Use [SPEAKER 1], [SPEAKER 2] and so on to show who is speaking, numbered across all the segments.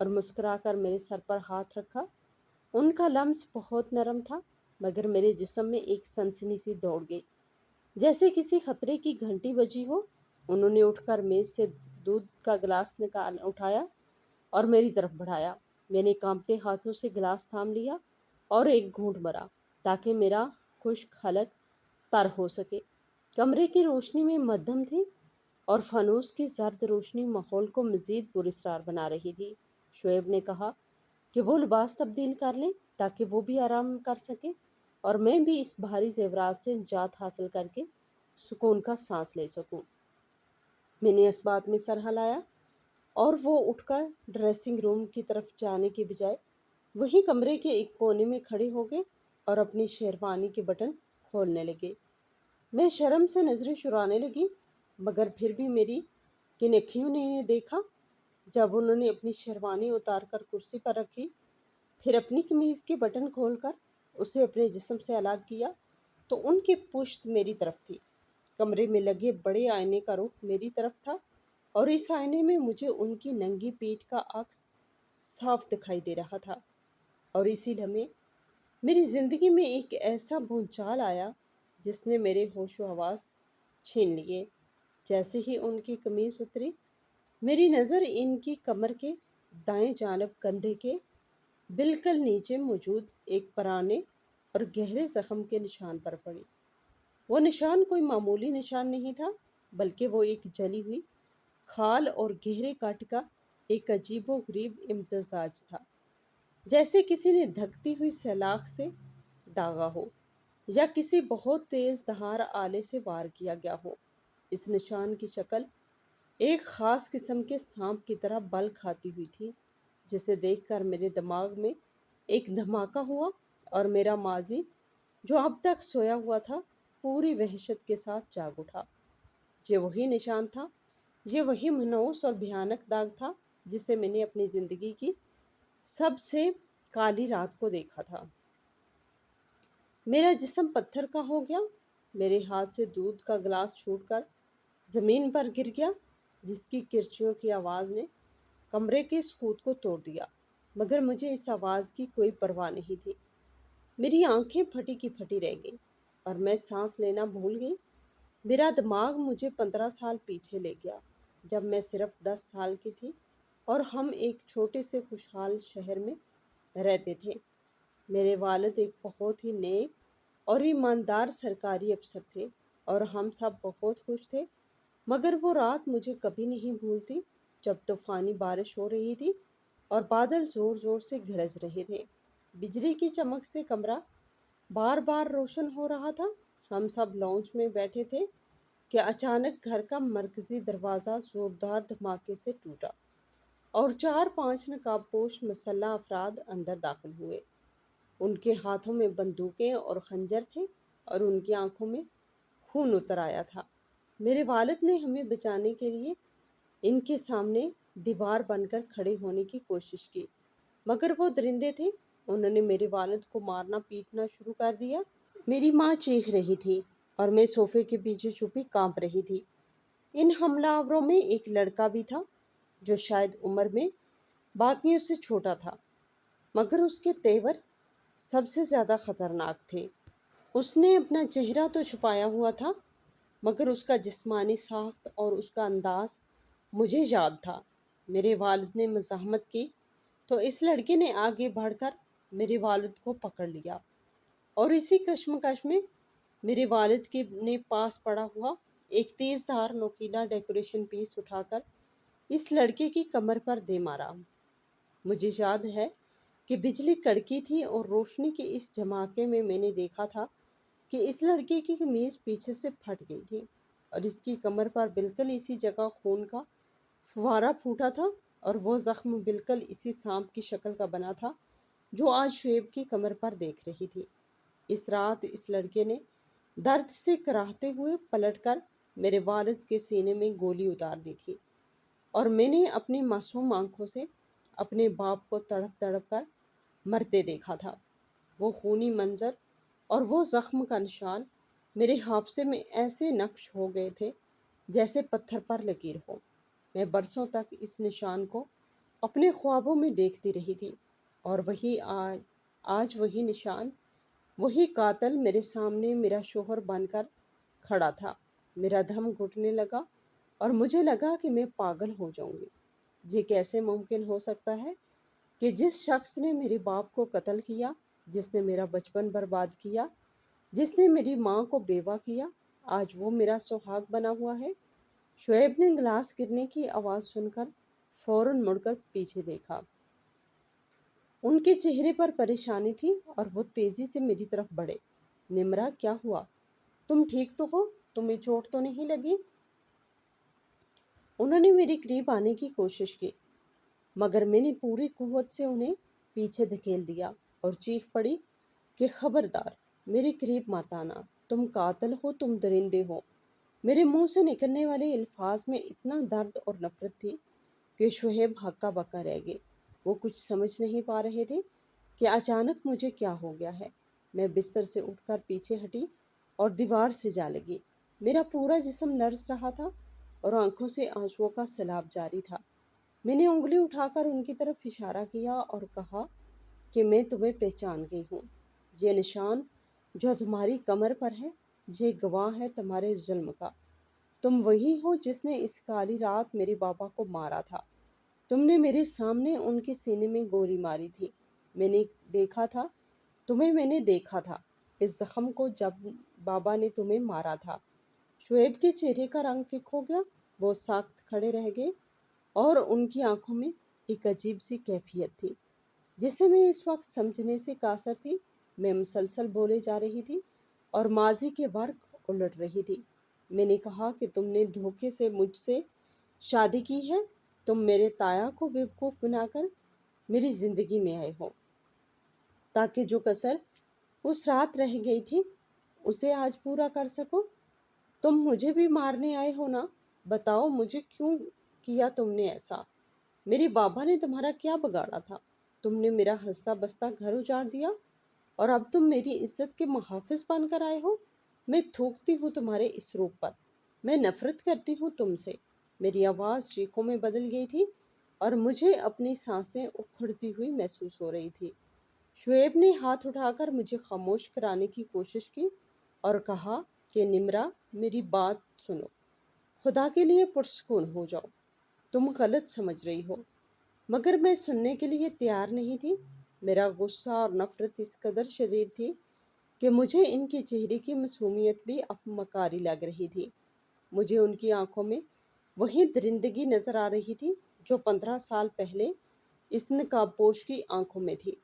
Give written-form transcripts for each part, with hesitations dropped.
[SPEAKER 1] اور مسکرا کر میرے سر پر ہاتھ رکھا۔ ان کا لمس بہت نرم تھا، مگر میرے جسم میں ایک سنسنی سی دوڑ گئی، جیسے کسی خطرے کی گھنٹی بجی ہو۔ انہوں نے اٹھ کر میز سے دودھ کا گلاس اٹھایا اور میری طرف بڑھایا۔ میں نے کانپتے ہاتھوں سے گلاس تھام لیا اور ایک گھونٹ بھرا تاکہ میرا خشک حلق تر ہو سکے۔ کمرے کی روشنی میں مدھم تھی اور فانوس کی زرد روشنی ماحول کو مزید پراسرار بنا رہی تھی۔ شعیب نے کہا کہ وہ لباس تبدیل کر لیں تاکہ وہ بھی آرام کر سکے اور میں بھی اس بھاری زیورات سے نجات حاصل کر کے سکون کا سانس لے سکوں۔ میں نے اس بات میں سر ہلایا اور وہ اٹھ کر ڈریسنگ روم کی طرف جانے کے بجائے وہیں کمرے کے ایک کونے میں کھڑے ہو گئے اور اپنی شیروانی کے بٹن کھولنے لگے۔ میں شرم سے نظریں چرانے لگی، مگر پھر بھی میری کن اکھیوں نے انہیں دیکھا۔ جب انہوں نے اپنی شیروانی اتار کر کرسی پر رکھی، پھر اپنی قمیض کے بٹن کھول کر اسے اپنے جسم سے الگ کیا، تو ان کی پشت میری طرف تھی۔ کمرے میں لگے بڑے آئینے کا رخ میری طرف تھا اور اس آئینے میں مجھے ان کی ننگی پیٹھ کا عکس صاف دکھائی دے رہا تھا۔ اور اسی لمحے میری زندگی میں ایک ایسا بھونچال آیا جس نے میرے ہوش و حواس چھین لیے۔ جیسے ہی ان کی قمیض اتری، میری نظر ان کی کمر کے دائیں جانب کندھے کے بالکل نیچے موجود ایک پرانے اور گہرے زخم کے نشان پر پڑی۔ وہ نشان کوئی معمولی نشان نہیں تھا، بلکہ وہ ایک جلی ہوئی کھال اور گہرے کٹ کا ایک عجیب و غریب امتزاج تھا، جیسے کسی نے دھکتی ہوئی سلاخ سے داغا ہو یا کسی بہت تیز دھار آلے سے وار کیا گیا ہو۔ اس نشان کی شکل ایک خاص قسم کے سانپ کی طرح بل کھاتی ہوئی تھی، جسے دیکھ کر میرے دماغ میں ایک دھماکہ ہوا اور میرا ماضی جو اب تک سویا ہوا تھا پوری وحشت کے ساتھ جاگ اٹھا۔ یہ وہی نشان تھا، یہ وہی منحوس اور بھیانک داغ تھا جسے میں نے اپنی زندگی کی سب سے کالی رات کو دیکھا تھا۔ میرا جسم پتھر کا ہو گیا، میرے ہاتھ سے دودھ کا گلاس چھوٹ کر زمین پر گر گیا، جس کی کرچیوں کی آواز نے کمرے کے سکوت کو توڑ دیا، مگر مجھے اس آواز کی کوئی پرواہ نہیں تھی۔ میری آنکھیں پھٹی کی پھٹی رہ گئیں اور میں سانس لینا بھول گئی۔ میرا دماغ مجھے 15 سال پیچھے لے گیا، جب میں صرف 10 سال کی تھی اور ہم ایک چھوٹے سے خوشحال شہر میں رہتے تھے۔ میرے والد ایک بہت ہی نیک اور ایماندار سرکاری افسر تھے اور ہم سب بہت خوش تھے، مگر وہ رات مجھے کبھی نہیں بھولتی جب طوفانی بارش ہو رہی تھی اور بادل زور زور سے گرج رہے تھے۔ بجلی کی چمک سے کمرہ بار بار روشن ہو رہا تھا۔ ہم سب لاؤنج میں بیٹھے تھے کہ اچانک گھر کا مرکزی دروازہ زوردار دھماکے سے ٹوٹا اور 4-5 نقاب پوش مسلح افراد اندر داخل ہوئے۔ ان کے ہاتھوں میں بندوقیں اور خنجر تھے اور ان کی آنکھوں میں خون اتر آیا تھا۔ میرے والد نے ہمیں بچانے کے لیے ان کے سامنے دیوار بن کر کھڑے ہونے کی کوشش کی، مگر وہ درندے تھے۔ انہوں نے میرے والد کو مارنا پیٹنا شروع کر دیا۔ میری ماں چیخ رہی تھی اور میں صوفے کے پیچھے چھپی کانپ رہی تھی۔ ان حملہ آوروں میں ایک لڑکا بھی تھا جو شاید عمر میں باقیوں سے چھوٹا تھا، مگر اس کے تیور سب سے زیادہ خطرناک تھے۔ اس نے اپنا چہرہ تو چھپایا ہوا تھا، مگر اس کا جسمانی ساخت اور اس کا انداز مجھے یاد تھا۔ میرے والد نے مزاحمت کی تو اس لڑکے نے آگے بڑھ کر میرے والد کو پکڑ لیا اور اسی کشمکش میں میرے والد کے نے پاس پڑا ہوا ایک تیز دھار نوکیلا ڈیکوریشن پیس اٹھا کر اس لڑکے کی کمر پر دے مارا۔ مجھے یاد ہے کہ بجلی کڑکی تھی اور روشنی کے اس جھماکے میں نے دیکھا تھا کہ اس لڑکے کی قمیض پیچھے سے پھٹ گئی تھی اور اس کی کمر پر بالکل اسی جگہ خون کا فوارہ پھوٹا تھا اور وہ زخم بالکل اسی سانپ کی شکل کا بنا تھا جو آج شعیب کی کمر پر دیکھ رہی تھی۔ اس رات اس لڑکے نے درد سے کراہتے ہوئے پلٹ کر میرے والد کے سینے میں گولی اتار دی تھی اور میں نے اپنی معصوم آنکھوں سے اپنے باپ کو تڑپ تڑپ کر مرتے دیکھا تھا۔ وہ خونی منظر اور وہ زخم کا نشان میرے حافظے میں ایسے نقش ہو گئے تھے جیسے پتھر پر لکیر ہو۔ میں برسوں تک اس نشان کو اپنے خوابوں میں دیکھتی رہی تھی، اور وہی آج وہی نشان، وہی قاتل میرے سامنے میرا شوہر بن کر کھڑا تھا۔ میرا دم گھٹنے لگا اور مجھے لگا کہ میں پاگل ہو جاؤں گی۔ یہ کیسے ممکن ہو سکتا ہے کہ جس شخص نے میرے باپ کو قتل کیا، جس نے میرا بچپن برباد کیا، جس نے میری ماں کو بیوہ کیا، آج وہ میرا سہاگ بنا ہوا ہے۔ شعیب نے گلاس گرنے کی آواز سن کر فوراً مڑ کر پیچھے دیکھا۔ ان کے چہرے پر پریشانی تھی اور وہ تیزی سے میری طرف بڑھے۔ نمرا، کیا ہوا؟ تم ٹھیک تو ہو؟ تمہیں چوٹ تو نہیں لگی؟ انہوں نے میرے قریب آنے کی کوشش کی، مگر میں نے پوری قوت سے انہیں پیچھے دھکیل دیا اور چیخ پڑی کہ خبردار، میرے قریب مت آنا، تم قاتل ہو، تم درندے ہو۔ میرے منہ سے نکلنے والے الفاظ میں اتنا درد اور نفرت تھی کہ شعیب ہکا بکا رہ گئے۔ وہ کچھ سمجھ نہیں پا رہے تھے کہ اچانک مجھے کیا ہو گیا ہے۔ میں بستر سے اٹھ کر پیچھے ہٹی اور دیوار سے جا لگی۔ میرا پورا جسم لرز رہا تھا اور آنکھوں سے آنسوؤں کا سیلاب جاری تھا۔ میں نے انگلی اٹھا کر ان کی طرف اشارہ کیا اور کہا کہ میں تمہیں پہچان گئی ہوں۔ یہ نشان جو تمہاری کمر پر ہے، یہ گواہ ہے تمہارے ظلم کا۔ تم وہی ہو جس نے اس کالی رات میرے بابا کو مارا تھا۔ تم نے میرے سامنے ان کے سینے میں گولی ماری تھی۔ میں نے دیکھا تھا، میں نے دیکھا تھا اس زخم کو جب بابا نے تمہیں مارا تھا۔ شعیب کے چہرے کا رنگ فک ہو گیا، وہ ساکت کھڑے رہ گئے اور ان کی آنکھوں میں ایک عجیب سی کیفیت تھی جسے میں اس وقت سمجھنے سے قاصر تھی۔ میں مسلسل بولے جا رہی تھی اور ماضی کے ورق الٹ رہی تھی۔ میں نے کہا کہ تم نے دھوکے سے مجھ سے شادی کی ہے، تم میرے تایا کو بیوقوف بنا کر میری زندگی میں آئے ہو تاکہ جو کسر اس رات رہ گئی تھی اسے آج پورا کر سکو۔ تم مجھے بھی مارنے آئے ہو نا؟ بتاؤ مجھے، کیوں کیا تم نے ایسا؟ میرے بابا نے تمہارا کیا بگاڑا تھا؟ تم نے میرا ہنستا بستا گھر اجاڑ دیا اور اب تم میری عزت کے محافظ بن کر آئے ہو۔ میں تھوکتی ہوں تمہارے اس روپ پر، میں نفرت کرتی ہوں تم سے۔ میری آواز چیخوں میں بدل گئی تھی اور مجھے اپنی سانسیں اکھڑتی ہوئی محسوس ہو رہی تھی۔ شعیب نے ہاتھ اٹھا کر مجھے خاموش کرانے کی کوشش کی اور کہا کہ نمرا، میری بات سنو، خدا کے لیے پرسکون ہو جاؤ، تم غلط سمجھ رہی ہو۔ مگر میں سننے کے لیے تیار نہیں تھی۔ میرا غصہ اور نفرت اس قدر شدید تھی کہ مجھے ان کے چہرے کی معصومیت بھی اب مکاری لگ رہی تھی۔ مجھے ان کی آنکھوں میں وہی درندگی نظر آ رہی تھی جو 15 سال پہلے اس نقاب پوش کی آنکھوں میں تھی۔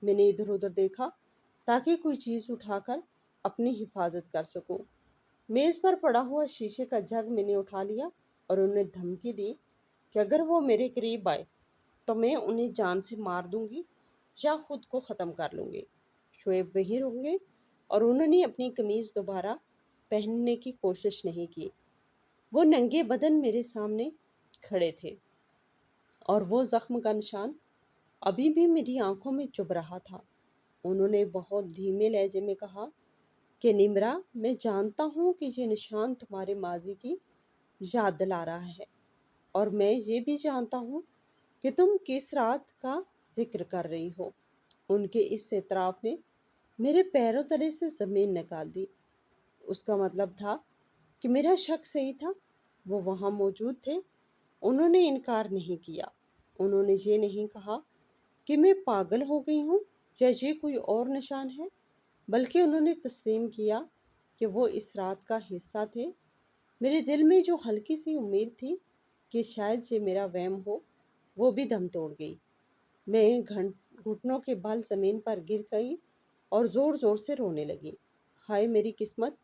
[SPEAKER 1] میں نے ادھر ادھر دیکھا تاکہ کوئی چیز اٹھا کر اپنی حفاظت کر سکوں۔ میز پر پڑا ہوا شیشے کا جگ میں نے اٹھا لیا اور انہیں دھمکی دی کہ اگر وہ میرے قریب آئے تو میں انہیں جان سے مار دوں گی یا خود کو ختم کر لوں گی۔ شعیب وہیں رک گئے اور انہوں نے اپنی قمیض دوبارہ پہننے کی کوشش نہیں کی۔ وہ ننگے بدن میرے سامنے کھڑے تھے اور وہ زخم کا نشان ابھی بھی میری آنکھوں میں چبھ رہا تھا۔ انہوں نے بہت دھیمے لہجے میں کہا کہ نمرا، میں جانتا ہوں کہ یہ نشان تمہارے ماضی کی یاد دلا رہا ہے، اور میں یہ بھی جانتا ہوں کہ تم کس رات کا ذکر کر رہی ہو۔ ان کے اس اعتراف نے میرے پیروں تلے سے زمین نکال دی۔ اس کا مطلب تھا کہ میرا شک صحیح تھا، وہ وہاں موجود تھے۔ انہوں نے انکار نہیں کیا۔ انہوں نے یہ نہیں کہا کہ میں پاگل ہو گئی ہوں یا یہ کوئی اور نشان ہے، بلکہ انہوں نے تسلیم کیا کہ وہ اس رات کا حصہ تھے۔ میرے دل میں جو ہلکی سی امید تھی کہ شاید یہ میرا وہم ہو، وہ بھی دم توڑ گئی۔ میں گھٹنوں کے بل زمین پر گر گئی اور زور زور سے رونے لگی۔ ہائے میری قسمت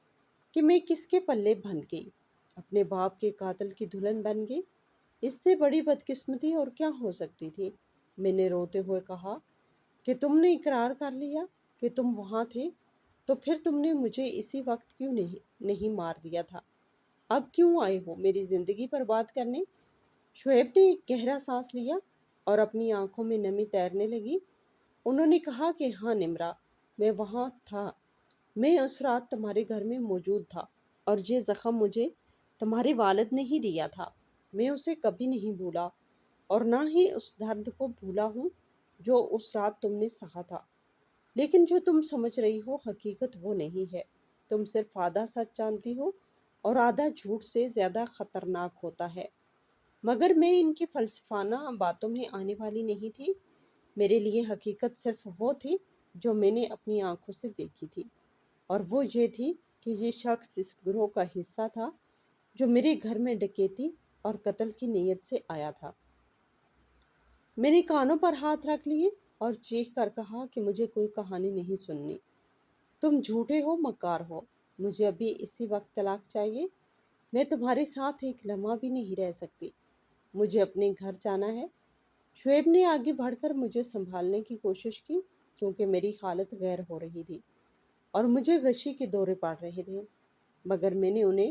[SPEAKER 1] کہ میں کس کے پلے بندھ گئی، اپنے باپ کے قاتل کی دلہن بن گئی۔ اس سے بڑی بدقسمتی اور کیا ہو سکتی تھی؟ میں نے روتے ہوئے کہا کہ تم نے اقرار کر لیا کہ تم وہاں تھے، تو پھر تم نے مجھے اسی وقت کیوں نہیں مار دیا تھا؟ اب کیوں آئے ہو میری زندگی برباد کرنے؟ شعیب نے ایک گہرا سانس لیا اور اپنی آنکھوں میں نمی تیرنے لگی۔ انہوں نے کہا کہ ہاں نمرا، میں وہاں تھا، میں اس رات تمہارے گھر میں موجود تھا، اور یہ زخم مجھے تمہارے والد نے ہی دیا تھا۔ میں اسے کبھی نہیں بھولا۔ اور نہ ہی اس درد کو بھولا ہوں جو اس رات تم نے سہا تھا۔ لیکن جو تم سمجھ رہی ہو حقیقت وہ نہیں ہے۔ تم صرف آدھا سچ جانتی ہو اور آدھا جھوٹ سے زیادہ خطرناک ہوتا ہے۔ مگر میں ان کی فلسفانہ باتوں میں آنے والی نہیں تھی۔ میرے لیے حقیقت صرف وہ تھی جو میں نے اپنی آنکھوں سے دیکھی تھی، اور وہ یہ تھی کہ یہ شخص اس گروہ کا حصہ تھا جو میرے گھر میں ڈکیتی اور قتل کی نیت سے آیا تھا۔ میں نے کانوں پر ہاتھ رکھ لیے اور چیخ کر کہا کہ مجھے کوئی کہانی نہیں سننی۔ تم جھوٹے ہو، مکار ہو۔ مجھے ابھی اسی وقت طلاق چاہیے۔ میں تمہارے ساتھ ایک لمحہ بھی نہیں رہ سکتی۔ مجھے اپنے گھر جانا ہے۔ شعیب نے آگے بڑھ کر مجھے سنبھالنے کی کوشش کی کیونکہ میری حالت غیر ہو رہی تھی اور مجھے غشی کے دورے پڑ رہے تھے، مگر میں نے انہیں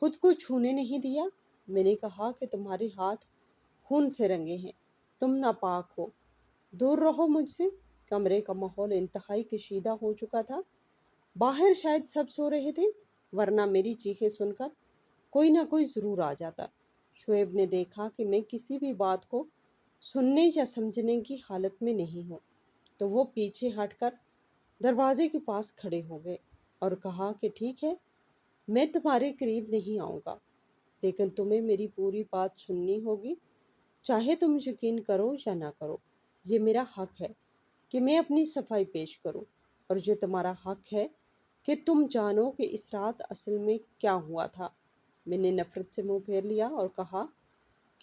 [SPEAKER 1] خود کو چھونے نہیں دیا۔ میں نے کہا کہ تمہارے ہاتھ خون سے رنگے ہیں، تم ناپاک ہو، دور رہو مجھ سے۔ کمرے کا ماحول انتہائی کشیدہ ہو چکا تھا۔ باہر شاید سب سو رہے تھے، ورنہ میری چیخیں سن کر کوئی نہ کوئی ضرور آ جاتا۔ شعیب نے دیکھا کہ میں کسی بھی بات کو سننے یا سمجھنے کی حالت میں نہیں ہوں، تو وہ پیچھے ہٹ کر دروازے کے پاس کھڑے ہو گئے اور کہا کہ ٹھیک ہے، میں تمہارے قریب نہیں آؤں گا، لیکن تمہیں میری پوری بات سننی ہوگی، چاہے تم یقین کرو یا نہ کرو۔ یہ میرا حق ہے کہ میں اپنی صفائی پیش کروں، اور یہ تمہارا حق ہے کہ تم جانو کہ اس رات اصل میں کیا ہوا تھا۔ میں نے نفرت سے منہ پھیر لیا اور کہا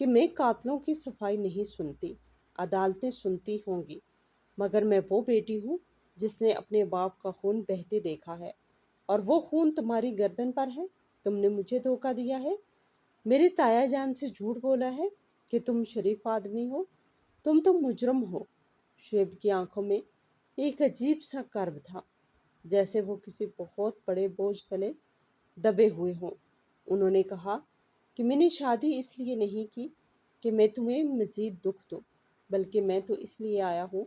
[SPEAKER 1] کہ میں قاتلوں کی صفائی نہیں سنتی، عدالتیں سنتی ہوں گی، مگر میں وہ بیٹی ہوں جس نے اپنے باپ کا خون بہتے دیکھا ہے، اور وہ خون تمہاری گردن پر ہے۔ تم نے مجھے دھوکہ دیا ہے، میرے تایا جان سے جھوٹ بولا ہے کہ تم شریف آدمی ہو، تم تو مجرم ہو۔ شعیب کی آنکھوں میں ایک عجیب سا کرب تھا، جیسے وہ کسی بہت بڑے بوجھ تلے دبے ہوئے ہوں۔ انہوں نے کہا کہ میں نے شادی اس لیے نہیں کی کہ میں تمہیں مزید دکھ دوں، بلکہ میں تو اس لیے آیا ہوں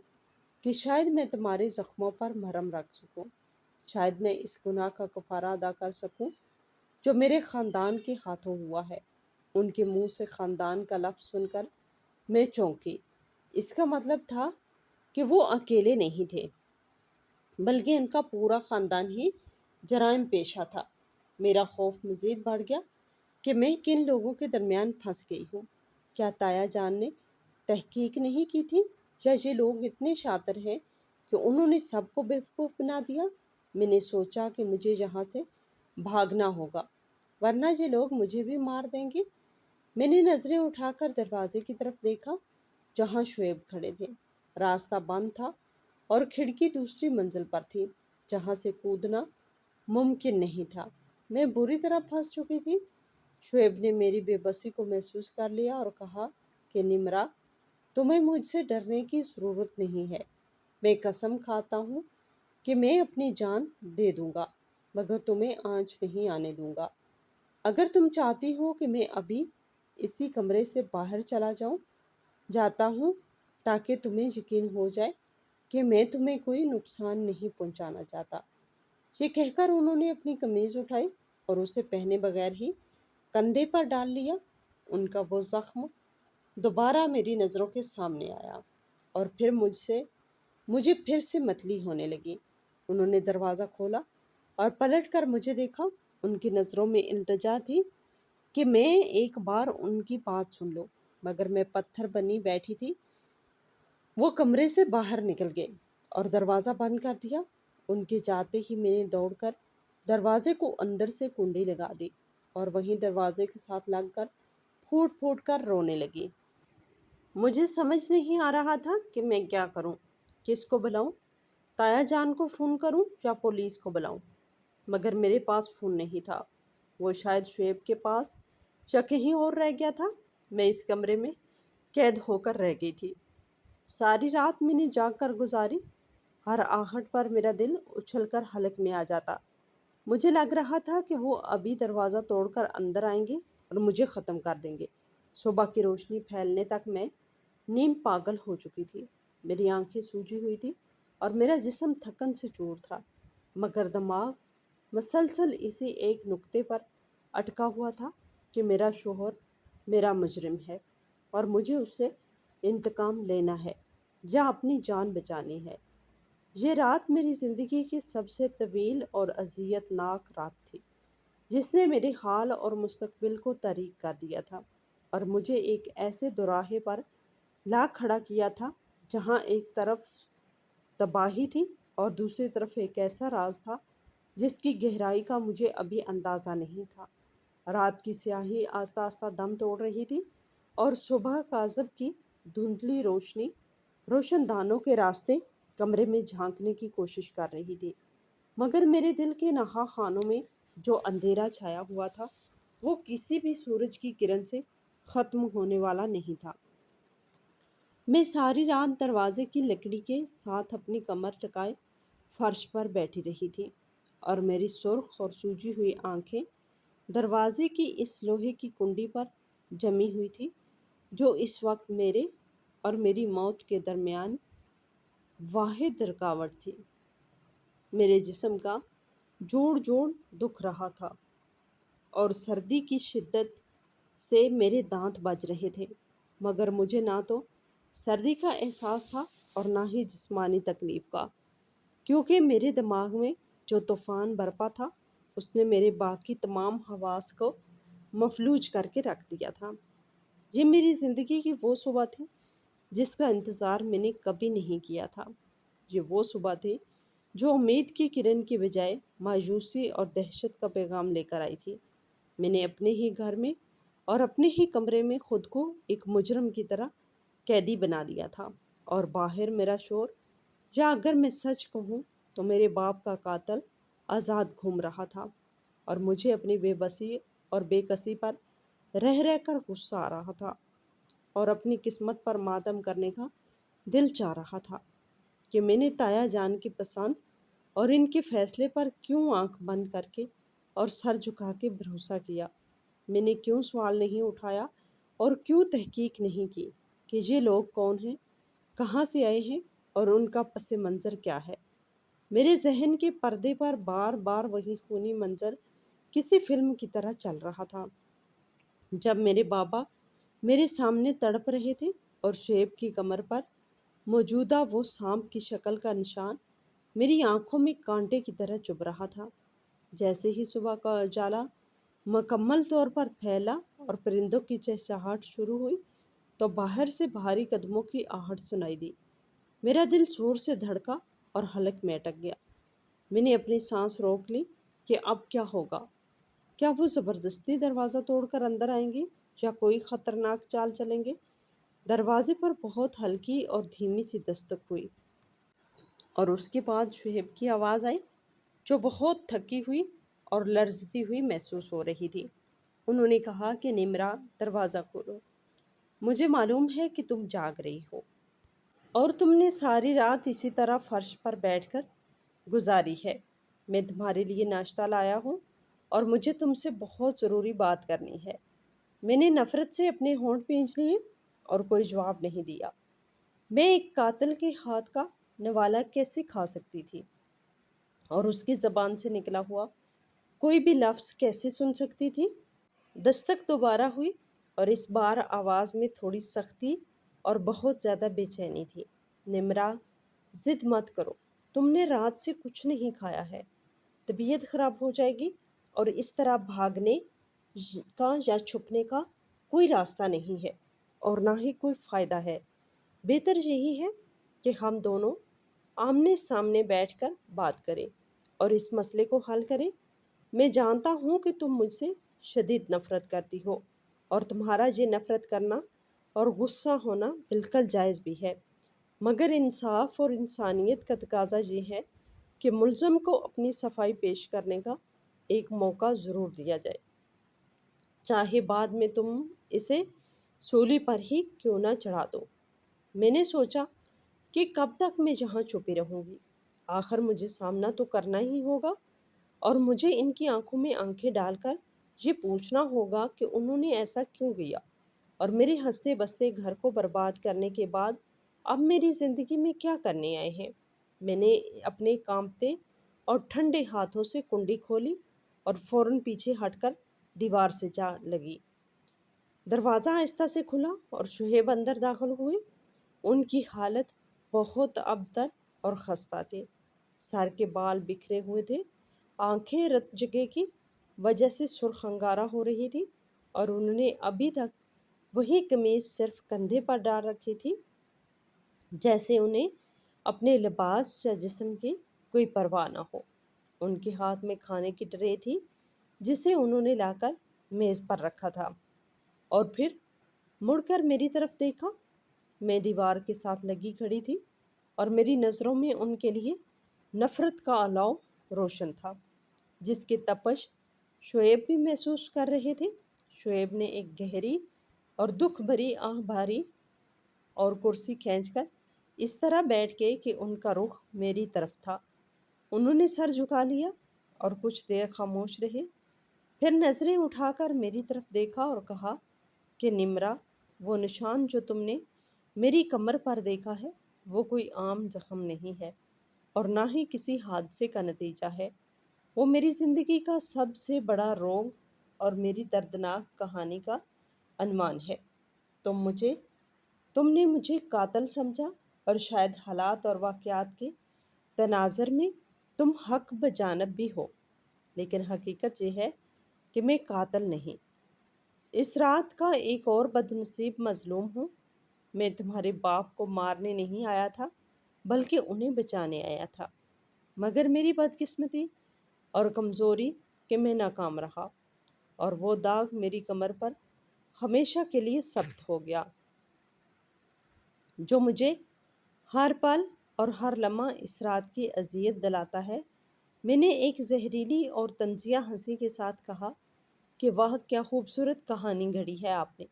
[SPEAKER 1] کہ شاید میں تمہارے زخموں پر مرہم رکھ سکوں، شاید میں اس گناہ کا کفارہ ادا کر سکوں جو میرے خاندان کے ہاتھوں ہوا ہے۔ ان کے منہ سے خاندان کا لفظ سن کر میں چونکی۔ اس کا مطلب تھا کہ وہ اکیلے نہیں تھے، بلکہ ان کا پورا خاندان ہی جرائم پیشہ تھا۔ میرا خوف مزید بڑھ گیا کہ میں کن لوگوں کے درمیان پھنس گئی ہوں۔ کیا تایا جان نے تحقیق نہیں کی تھی، یا یہ لوگ اتنے شاطر ہیں کہ انہوں نے سب کو بیوقوف بنا دیا؟ میں نے سوچا کہ مجھے یہاں سے بھاگنا ہوگا، ورنہ یہ لوگ مجھے بھی مار دیں گے۔ میں نے نظریں اٹھا کر دروازے کی طرف دیکھا جہاں شعیب کھڑے تھے۔ راستہ بند تھا اور کھڑکی دوسری منزل پر تھی جہاں سے کودنا ممکن نہیں تھا۔ میں بری طرح پھنس چکی تھی۔ شعیب نے میری بے بسی کو محسوس کر لیا اور کہا کہ نمرا، تمہیں مجھ سے ڈرنے کی ضرورت نہیں ہے۔ میں قسم کھاتا ہوں کہ میں اپنی جان دے دوں گا، مگر تمہیں آنچ نہیں آنے دوں گا۔ اگر تم چاہتی ہو کہ میں ابھی اسی کمرے سے باہر چلا جاتا ہوں تاکہ تمہیں یقین ہو جائے کہ میں تمہیں کوئی نقصان نہیں پہنچانا چاہتا۔ یہ کہہ کر انہوں نے اپنی قمیض اٹھائی اور اسے پہنے بغیر ہی کندھے پر ڈال لیا۔ ان کا وہ زخم دوبارہ میری نظروں کے سامنے آیا اور پھر مجھے پھر سے متلی ہونے لگی۔ انہوں نے دروازہ کھولا اور پلٹ کر مجھے دیکھا۔ ان کی نظروں میں التجا تھی کہ میں ایک بار ان کی بات سن لوں، مگر میں پتھر بنی بیٹھی تھی۔ وہ کمرے سے باہر نکل گئے اور دروازہ بند کر دیا۔ ان کے جاتے ہی میں نے دوڑ کر دروازے کو اندر سے کنڈی لگا دی اور وہیں دروازے کے ساتھ لگ کر پھوٹ پھوٹ کر رونے لگی۔ مجھے سمجھ نہیں آ رہا تھا کہ میں کیا کروں، کس کو بلاؤں، تایا جان کو فون کروں یا پولیس کو بلاؤں، مگر میرے پاس فون نہیں تھا۔ وہ شاید شعیب کے پاس یا کہیں اور رہ گیا تھا۔ میں اس کمرے میں قید ہو کر رہ گئی تھی۔ ساری رات میں نے جاگ کر گزاری، ہر آہٹ پر میرا دل اچھل کر حلق میں آ جاتا۔ مجھے لگ رہا تھا کہ وہ ابھی دروازہ توڑ کر اندر آئیں گے اور مجھے ختم کر دیں گے۔ صبح کی روشنی پھیلنے تک میں نیم پاگل ہو چکی تھی۔ میری آنکھیں سوجی ہوئی تھی اور میرا جسم تھکن سے چور تھا، مگر دماغ مسلسل اسی ایک نقطے پر اٹکا ہوا تھا کہ میرا شوہر میرا مجرم ہے اور مجھے اس سے انتقام لینا ہے یا اپنی جان بچانی ہے۔ یہ رات میری زندگی کی سب سے طویل اور اذیت ناک رات تھی، جس نے میرے حال اور مستقبل کو تاریک کر دیا تھا اور مجھے ایک ایسے دوراہے پر لا کھڑا کیا تھا جہاں ایک طرف تباہی تھی اور دوسری طرف ایک ایسا راز تھا جس کی گہرائی کا مجھے ابھی اندازہ نہیں تھا۔ رات کی سیاہی آہستہ آہستہ دم توڑ رہی تھی اور صبح کاذب کی دھندلی روشنی روشن دانوں کے راستے کمرے میں جھانکنے کی کوشش کر رہی تھی، مگر میرے دل کے نہا خانوں میں جو اندھیرا چھایا ہوا تھا وہ کسی بھی سورج کی کرن سے ختم ہونے والا نہیں تھا۔ میں ساری رات دروازے کی لکڑی کے ساتھ اپنی کمر ٹکائے فرش پر بیٹھی رہی تھی اور میری سرخ اور سوجی ہوئی آنکھیں دروازے کی اس لوہے کی کنڈی پر جمی ہوئی تھی جو اس وقت میرے اور میری موت کے درمیان واحد رکاوٹ تھی۔ میرے جسم کا جوڑ جوڑ دکھ رہا تھا اور سردی کی شدت سے میرے دانت بج رہے تھے، مگر مجھے نہ تو سردی کا احساس تھا اور نہ ہی جسمانی تکلیف کا، کیونکہ میرے دماغ میں جو طوفان برپا تھا اس نے میرے باقی تمام حواس کو مفلوج کر کے رکھ دیا تھا۔ یہ میری زندگی کی وہ صبح تھی جس کا انتظار میں نے کبھی نہیں کیا تھا۔ یہ وہ صبح تھی جو امید کی کرن کی بجائے مایوسی اور دہشت کا پیغام لے کر آئی تھی۔ میں نے اپنے ہی گھر میں اور اپنے ہی کمرے میں خود کو ایک مجرم کی طرح قیدی بنا لیا تھا، اور باہر میرا شور، یا اگر میں سچ کہوں تو میرے باپ کا قاتل آزاد گھوم رہا تھا، اور مجھے اپنی بے بسی اور بے کسی پر رہ رہ کر غصہ آ رہا تھا اور اپنی قسمت پر ماتم کرنے کا دل چاہ رہا تھا کہ میں نے تایا جان کی پسند اور ان کے فیصلے پر کیوں آنکھ بند کر کے اور سر جھکا کے بھروسہ کیا۔ میں نے کیوں سوال نہیں اٹھایا اور کیوں تحقیق نہیں کی کہ یہ لوگ کون ہیں، کہاں سے آئے ہیں اور ان کا پس منظر کیا ہے۔ میرے ذہن کے پردے پر بار بار وہی خونی منظر کسی فلم کی طرح چل رہا تھا، جب میرے بابا میرے سامنے تڑپ رہے تھے اور شعیب کی کمر پر موجودہ وہ سانپ کی شکل کا نشان میری آنکھوں میں کانٹے کی طرح چبھ رہا تھا۔ جیسے ہی صبح کا اجالا مکمل طور پر پھیلا اور پرندوں کی چہچہاہٹ شروع ہوئی تو باہر سے بھاری قدموں کی آہٹ سنائی دی۔ میرا دل زور سے دھڑکا اور حلق میں اٹک گیا۔ میں نے اپنی سانس روک لی کہ اب کیا ہوگا۔ کیا وہ زبردستی دروازہ توڑ کر اندر آئیں گے یا کوئی خطرناک چال چلیں گے؟ دروازے پر بہت ہلکی اور دھیمی سی دستک ہوئی اور اس کے بعد شہیب کی آواز آئی جو بہت تھکی ہوئی اور لرزتی ہوئی محسوس ہو رہی تھی۔ انہوں نے کہا کہ نمرا، دروازہ کھولو، مجھے معلوم ہے کہ تم جاگ رہی ہو اور تم نے ساری رات اسی طرح فرش پر بیٹھ کر گزاری ہے۔ میں تمہارے لیے ناشتہ لایا ہوں اور مجھے تم سے بہت ضروری بات کرنی ہے۔ میں نے نفرت سے اپنے ہونٹ بھینچ لیے اور کوئی جواب نہیں دیا۔ میں ایک قاتل کے ہاتھ کا نوالا کیسے کھا سکتی تھی اور اس کی زبان سے نکلا ہوا کوئی بھی لفظ کیسے سن سکتی تھی؟ دستک دوبارہ ہوئی اور اس بار آواز میں تھوڑی سختی اور بہت زیادہ بے چینی تھی۔ نمرا، ضد مت کرو، تم نے رات سے کچھ نہیں کھایا ہے، طبیعت خراب ہو جائے گی اور اس طرح بھاگنے کا یا چھپنے کا کوئی راستہ نہیں ہے اور نہ ہی کوئی فائدہ ہے۔ بہتر یہی ہے کہ ہم دونوں آمنے سامنے بیٹھ کر بات کریں اور اس مسئلے کو حل کریں۔ میں جانتا ہوں کہ تم مجھ سے شدید نفرت کرتی ہو اور تمہارا یہ نفرت کرنا اور غصہ ہونا بالکل جائز بھی ہے، مگر انصاف اور انسانیت کا تقاضا یہ ہے کہ ملزم کو اپنی صفائی پیش کرنے کا ایک موقع ضرور دیا جائے، چاہے بعد میں تم اسے سولی پر ہی کیوں نہ چڑھا دو۔ میں نے سوچا کہ کب تک میں جہاں چھپی رہوں گی، آخر مجھے سامنا تو کرنا ہی ہوگا اور مجھے ان کی آنکھوں میں آنکھیں ڈال کر یہ پوچھنا ہوگا کہ انہوں نے ایسا کیوں کیا اور میرے ہنستے بستے گھر کو برباد کرنے کے بعد اب میری زندگی میں کیا کرنے آئے ہیں۔ میں نے اپنے کانپتے اور ٹھنڈے ہاتھوں سے کنڈی کھولی اور فوراً پیچھے ہٹ کر دیوار سے جا لگی۔ دروازہ آہستہ سے کھلا اور شعیب اندر داخل ہوئے۔ ان کی حالت بہت ابتر اور خستہ تھی۔ سر کے بال بکھرے ہوئے تھے، آنکھیں رت جگہ کی وجہ سے سرخ انگارہ ہو رہی تھی، اور انہوں نے ابھی تک وہی قمیض صرف کندھے پر ڈال رکھی تھی، جیسے انہیں اپنے لباس یا جسم کی کوئی پرواہ نہ ہو۔ ان کے ہاتھ میں کھانے کی ٹرے تھی جسے انہوں نے لا کر میز پر رکھا تھا، اور پھر مڑ کر میری طرف دیکھا۔ میں دیوار کے ساتھ لگی کھڑی تھی، اور میری نظروں میں ان کے لیے نفرت کا الاؤ روشن تھا، جس کی تپش شعیب بھی محسوس کر رہے تھے۔ شعیب نے ایک گہری اور دکھ بھری آہ بھاری اور کرسی کھینچ کر اس طرح بیٹھ گئے کہ ان کا رخ میری طرف تھا۔ انہوں نے سر جھکا لیا اور کچھ دیر خاموش رہے، پھر نظریں اٹھا کر میری طرف دیکھا اور کہا کہ نمرا، وہ نشان جو تم نے میری کمر پر دیکھا ہے وہ کوئی عام زخم نہیں ہے، اور نہ ہی کسی حادثے کا نتیجہ ہے۔ وہ میری زندگی کا سب سے بڑا روگ اور میری دردناک کہانی کا عنوان ہے۔ تم تم نے مجھے قاتل سمجھا، اور شاید حالات اور واقعات کے تناظر میں تم حق بجانب بھی ہو، لیکن حقیقت یہ ہے کہ میں قاتل نہیں، اس رات کا ایک اور بد نصیب مظلوم ہوں۔ میں تمہارے باپ کو مارنے نہیں آیا تھا، بلکہ انہیں بچانے آیا تھا، مگر میری بدقسمتی اور کمزوری کہ میں ناکام رہا، اور وہ داغ میری کمر پر ہمیشہ کے لیے ثبت ہو گیا، جو مجھے ہر پل اور ہر لمحہ اس رات کی اذیت دلاتا ہے۔ میں نے ایک زہریلی اور طنزیہ ہنسی کے ساتھ کہا کہ واہ، کیا خوبصورت کہانی گھڑی ہے آپ نے۔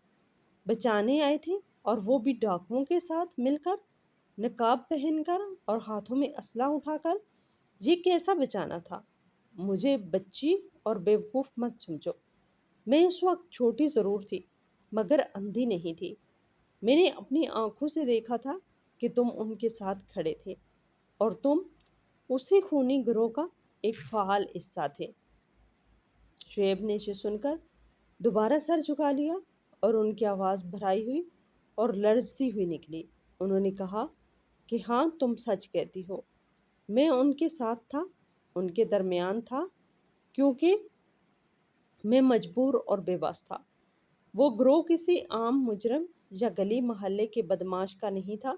[SPEAKER 1] بچانے آئے تھے، اور وہ بھی ڈاکوؤں کے ساتھ مل کر، نقاب پہن کر اور ہاتھوں میں اسلحہ اٹھا کر۔ یہ کیسا بچانا تھا؟ مجھے بچی اور بیوقوف مت سمجھو۔ میں اس وقت چھوٹی ضرور تھی، مگر اندھی نہیں تھی۔ میں نے اپنی آنکھوں سے دیکھا تھا کہ تم ان کے ساتھ کھڑے تھے، اور تم اسی خونی گروہ کا ایک فعال حصہ تھے۔ شعیب نے اسے سن کر دوبارہ سر جھکا لیا، اور ان کی آواز بھرائی ہوئی اور لرزتی ہوئی نکلی۔ انہوں نے کہا کہ ہاں، تم سچ کہتی ہو، میں ان کے ساتھ تھا، ان کے درمیان تھا، کیونکہ میں مجبور اور بے بس تھا۔ وہ گروہ کسی عام مجرم یا گلی محلے کے بدماش کا نہیں تھا،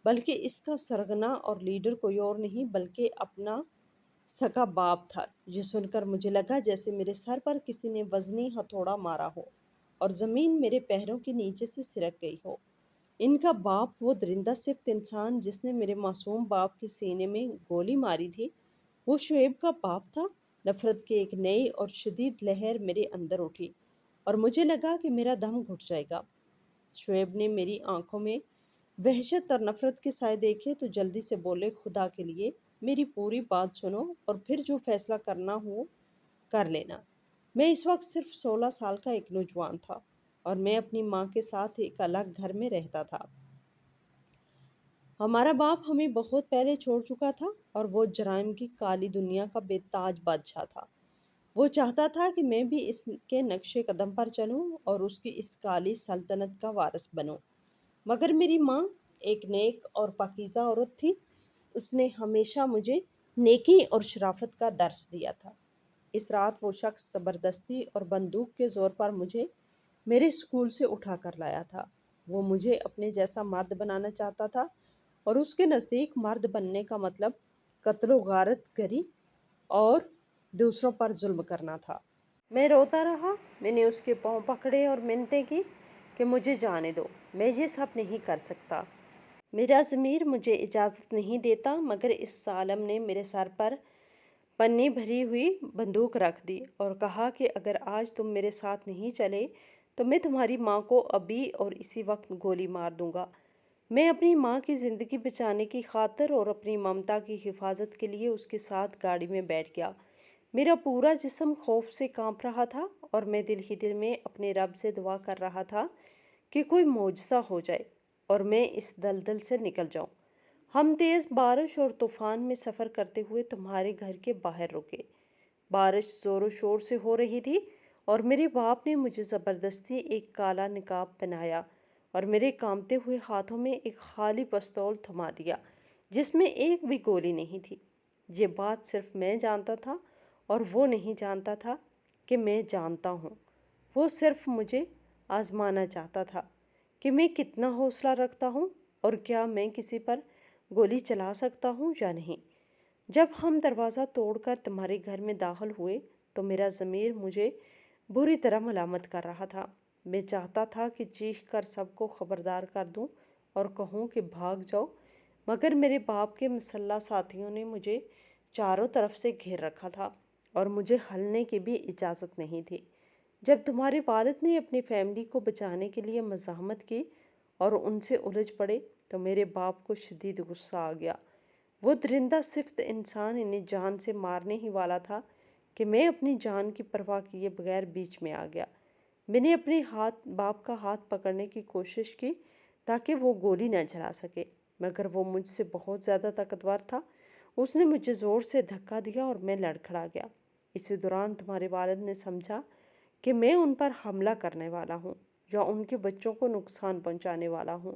[SPEAKER 1] بلکہ اس کا سرغنہ اور لیڈر کوئی اور نہیں بلکہ اپنا سگا باپ تھا۔ یہ سن کر مجھے لگا جیسے میرے سر پر کسی نے وزنی ہتھوڑا مارا ہو، اور زمین میرے پیروں کے نیچے سے سرک گئی ہو۔ ان کا باپ، وہ درندہ صفت انسان جس نے میرے معصوم باپ کے سینے میں گولی ماری تھی، وہ شعیب کا باپ تھا۔ نفرت کی ایک نئی اور شدید لہر میرے اندر اٹھی، اور مجھے لگا کہ میرا دم گھٹ جائے گا۔ شعیب نے میری آنکھوں میں وحشت اور نفرت کے سائے دیکھے تو جلدی سے بولے، خدا کے لیے میری پوری بات سنو، اور پھر جو فیصلہ کرنا ہو کر لینا۔ میں اس وقت صرف 16 سال کا ایک نوجوان تھا، اور میں اپنی ماں کے ساتھ ایک الگ گھر میں رہتا تھا۔ ہمارا باپ ہمیں بہت پہلے چھوڑ چکا تھا، اور وہ جرائم کی کالی دنیا کا بے تاج بادشاہ تھا۔ وہ چاہتا تھا کہ میں بھی اس کے نقش قدم پر چلوں اور اس کی اس کالی سلطنت کا وارث بنوں، مگر میری ماں ایک نیک اور پاکیزہ عورت تھی۔ اس نے ہمیشہ مجھے نیکی اور شرافت کا درس دیا تھا۔ اس رات وہ شخص زبردستی اور بندوق کے زور پر مجھے میرے اسکول سے اٹھا کر لایا تھا۔ وہ مجھے اپنے جیسا مرد بنانا چاہتا تھا، اور اس کے نزدیک مرد بننے کا مطلب قتل و غارت گری اور دوسروں پر ظلم کرنا تھا۔ میں روتا رہا۔ میں نے اس کے پاؤں پکڑے اور منتیں کی کہ مجھے جانے دو، میں یہ سب نہیں کر سکتا، میرا ضمیر مجھے اجازت نہیں دیتا۔ مگر اس ظالم نے میرے سر پر پنی بھری ہوئی بندوق رکھ دی اور کہا کہ اگر آج تم میرے ساتھ نہیں چلے تو میں تمہاری ماں کو ابھی اور اسی وقت گولی مار دوں گا۔ میں اپنی ماں کی زندگی بچانے کی خاطر اور اپنی ممتا کی حفاظت کے لیے اس کے ساتھ گاڑی میں بیٹھ گیا۔ میرا پورا جسم خوف سے کانپ رہا تھا، اور میں دل ہی دل میں اپنے رب سے دعا کر رہا تھا کہ کوئی معجزہ ہو جائے اور میں اس دلدل سے نکل جاؤں۔ ہم تیز بارش اور طوفان میں سفر کرتے ہوئے تمہارے گھر کے باہر رکے۔ بارش زور و شور سے ہو رہی تھی، اور میرے باپ نے مجھے زبردستی ایک کالا نقاب پہنایا اور میرے کانپتے ہوئے ہاتھوں میں ایک خالی پستول تھما دیا جس میں ایک بھی گولی نہیں تھی۔ یہ بات صرف میں جانتا تھا اور وہ نہیں جانتا تھا کہ میں جانتا ہوں۔ وہ صرف مجھے آزمانا چاہتا تھا کہ میں کتنا حوصلہ رکھتا ہوں اور کیا میں کسی پر گولی چلا سکتا ہوں یا نہیں۔ جب ہم دروازہ توڑ کر تمہارے گھر میں داخل ہوئے تو میرا ضمیر مجھے بری طرح ملامت کر رہا تھا۔ میں چاہتا تھا کہ چیخ کر سب کو خبردار کر دوں اور کہوں کہ بھاگ جاؤ، مگر میرے باپ کے مسلح ساتھیوں نے مجھے چاروں طرف سے گھیر رکھا تھا اور مجھے ہلنے کی بھی اجازت نہیں تھی۔ جب تمہارے والد نے اپنی فیملی کو بچانے کے لیے مزاحمت کی اور ان سے الجھ پڑے تو میرے باپ کو شدید غصہ آ گیا۔ وہ درندہ صفت انسان انہیں جان سے مارنے ہی والا تھا کہ میں اپنی جان کی پرواہ کیے بغیر بیچ میں آ گیا۔ میں نے اپنے باپ کا ہاتھ پکڑنے کی کوشش کی تاکہ وہ گولی نہ چلا سکے، مگر وہ مجھ سے بہت زیادہ طاقتور تھا۔ اس نے مجھے زور سے دھکا دیا اور میں لڑکھڑا گیا۔ اسی دوران تمہارے والد نے سمجھا کہ میں ان پر حملہ کرنے والا ہوں یا ان کے بچوں کو نقصان پہنچانے والا ہوں۔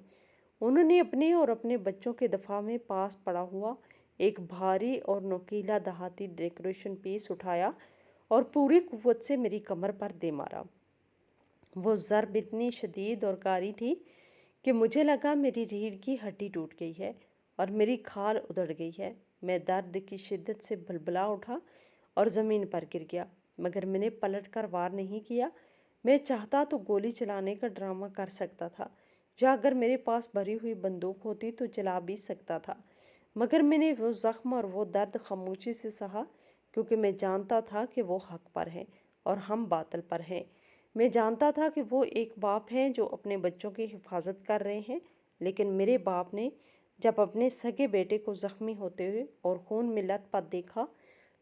[SPEAKER 1] انہوں نے اپنے اور اپنے بچوں کے دفاع میں پاس پڑا ہوا ایک بھاری اور نوکیلا دھاتی ڈیکوریشن پیس اٹھایا اور پوری قوت سے میری کمر پر دے مارا۔ وہ ضرب اتنی شدید اور کاری تھی کہ مجھے لگا میری ریڑھ کی ہڈی ٹوٹ گئی ہے اور میری کھال ادھڑ گئی ہے۔ میں درد کی شدت سے بلبلا اٹھا اور زمین پر گر گیا، مگر میں نے پلٹ کر وار نہیں کیا۔ میں چاہتا تو گولی چلانے کا ڈرامہ کر سکتا تھا یا اگر میرے پاس بھری ہوئی بندوق ہوتی تو چلا بھی سکتا تھا، مگر میں نے وہ زخم اور وہ درد خاموشی سے سہا کیونکہ میں جانتا تھا کہ وہ حق پر ہیں اور ہم باطل پر ہیں۔ میں جانتا تھا کہ وہ ایک باپ ہیں جو اپنے بچوں کی حفاظت کر رہے ہیں، لیکن میرے باپ نے جب اپنے سگے بیٹے کو زخمی ہوتے ہوئے اور خون میں لت پت دیکھا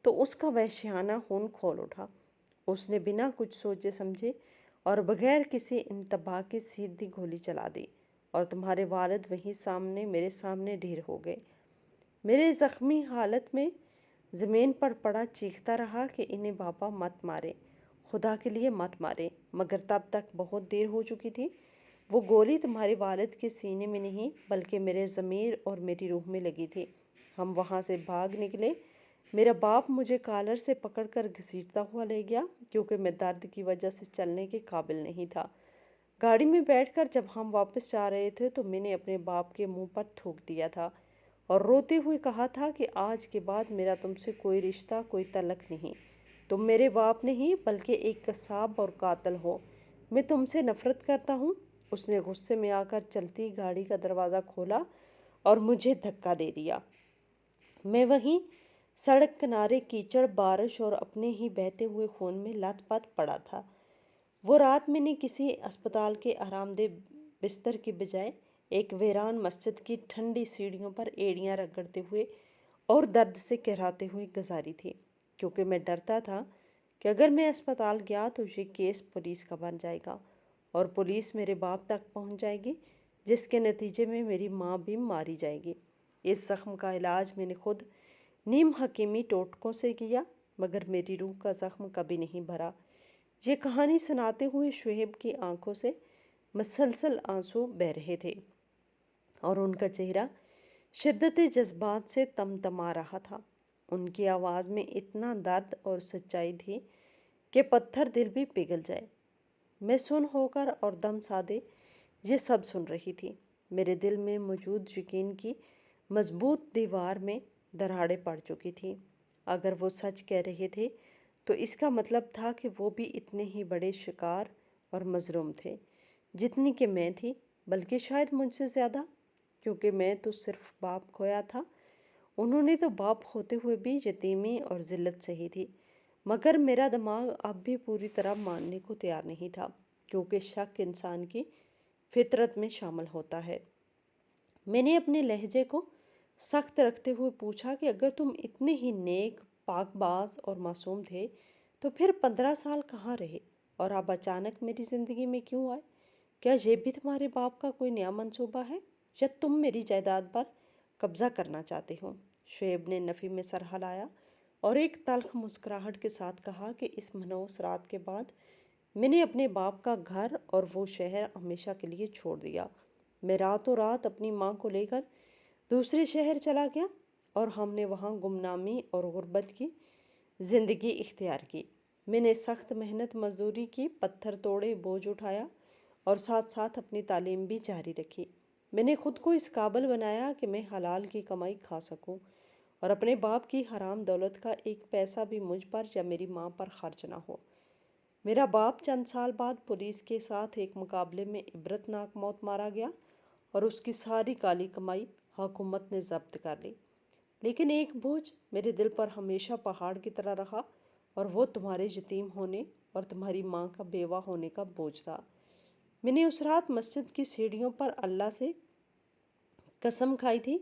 [SPEAKER 1] تو اس کا وحشیانہ خون کھول اٹھا۔ اس نے بنا کچھ سوچے سمجھے اور بغیر کسی انتباہ کے سیدھی گولی چلا دی اور تمہارے والد وہیں سامنے میرے سامنے ڈھیر ہو گئے۔ میرے زخمی حالت میں زمین پر پڑا چیختا رہا کہ انہیں بابا مت مارے، خدا کے لیے مت مارے، مگر تب تک بہت دیر ہو چکی تھی۔ وہ گولی تمہارے والد کے سینے میں نہیں بلکہ میرے ضمیر اور میری روح میں لگی تھی۔ ہم وہاں سے بھاگ نکلے۔ میرا باپ مجھے کالر سے پکڑ کر گھسیٹتا ہوا لے گیا کیونکہ میں درد کی وجہ سے چلنے کے قابل نہیں تھا۔ گاڑی میں بیٹھ کر جب ہم واپس جا رہے تھے تو میں نے اپنے باپ کے منہ پر تھوک دیا تھا اور روتے ہوئے کہا تھا کہ آج کے بعد میرا تم سے کوئی رشتہ، کوئی تعلق نہیں۔ تم میرے باپ نہیں بلکہ ایک قصاب اور قاتل ہو۔ میں تم سے نفرت کرتا ہوں۔ اس نے غصے میں آ کر چلتی گاڑی کا دروازہ کھولا اور مجھے دھکا دے دیا۔ میں وہیں سڑک کنارے کیچڑ، بارش اور اپنے ہی بہتے ہوئے خون میں لت پت پڑا تھا۔ وہ رات میں نے کسی اسپتال کے آرام دہ بستر کی بجائے ایک ویران مسجد کی ٹھنڈی سیڑھیوں پر ایڑیاں رگڑتے ہوئے اور درد سے کہراتے ہوئے گزاری تھی، کیونکہ میں ڈرتا تھا کہ اگر میں اسپتال گیا تو یہ کیس پولیس کا بن جائے گا اور پولیس میرے باپ تک پہنچ جائے گی، جس کے نتیجے میں میری ماں بھی ماری جائے گی۔ اس زخم کا علاج میں نے خود نیم حکیمی ٹوٹکوں سے کیا، مگر میری روح کا زخم کبھی نہیں بھرا۔ یہ کہانی سناتے ہوئے شعیب کی آنکھوں سے مسلسل آنسو بہہ رہے تھے اور ان کا چہرہ شدت جذبات سے تمتما رہا تھا۔ ان کی آواز میں اتنا درد اور سچائی تھی کہ پتھر دل بھی پگھل جائے۔ میں سن ہو کر اور دم سادے یہ سب سن رہی تھی۔ میرے دل میں موجود یقین کی مضبوط دیوار میں دراڑیں پڑ چکی تھیں۔ اگر وہ سچ کہہ رہے تھے تو اس کا مطلب تھا کہ وہ بھی اتنے ہی بڑے شکار اور مظلوم تھے جتنی کہ میں تھی، بلکہ شاید مجھ سے زیادہ، کیونکہ میں تو صرف باپ کھویا تھا۔ انہوں نے تو باپ ہوتے ہوئے بھی یتیمی اور ذلت سہی تھی، مگر میرا دماغ اب بھی پوری طرح ماننے کو تیار نہیں تھا، کیونکہ شک انسان کی فطرت میں شامل ہوتا ہے۔ میں نے اپنے لہجے کو سخت رکھتے ہوئے پوچھا کہ اگر تم اتنے ہی نیک، پاک باز اور معصوم تھے تو پھر 15 سال کہاں رہے اور اب اچانک میری زندگی میں کیوں آئے؟ کیا یہ بھی تمہارے باپ کا کوئی نیا منصوبہ ہے یا تم میری جائیداد پر قبضہ کرنا چاہتے ہو؟ شعیب نے نفی میں سر ہلایا اور ایک تلخ مسکراہٹ کے ساتھ کہا کہ اس منحوس رات کے بعد میں نے اپنے باپ کا گھر اور وہ شہر ہمیشہ کے لیے چھوڑ دیا۔ میں راتوں رات اپنی ماں کو لے کر دوسرے شہر چلا گیا اور ہم نے وہاں گمنامی اور غربت کی زندگی اختیار کی۔ میں نے سخت محنت مزدوری کی، پتھر توڑے، بوجھ اٹھایا اور ساتھ ساتھ اپنی تعلیم بھی جاری رکھی۔ میں نے خود کو اس قابل بنایا کہ میں حلال کی کمائی کھا سکوں اور اپنے باپ کی حرام دولت کا ایک پیسہ بھی مجھ پر یا میری ماں پر خرچ نہ ہو۔ میرا باپ چند سال بعد پولیس کے ساتھ ایک مقابلے میں عبرت ناک موت مارا گیا اور اس کی ساری کالی کمائی حکومت نے ضبط کر لی۔ لیکن ایک بوجھ میرے دل پر ہمیشہ پہاڑ کی طرح رہا اور وہ تمہارے یتیم ہونے اور تمہاری ماں کا بیوہ ہونے کا بوجھ تھا۔ میں نے اس رات مسجد کی سیڑھیوں پر اللہ سے قسم کھائی تھی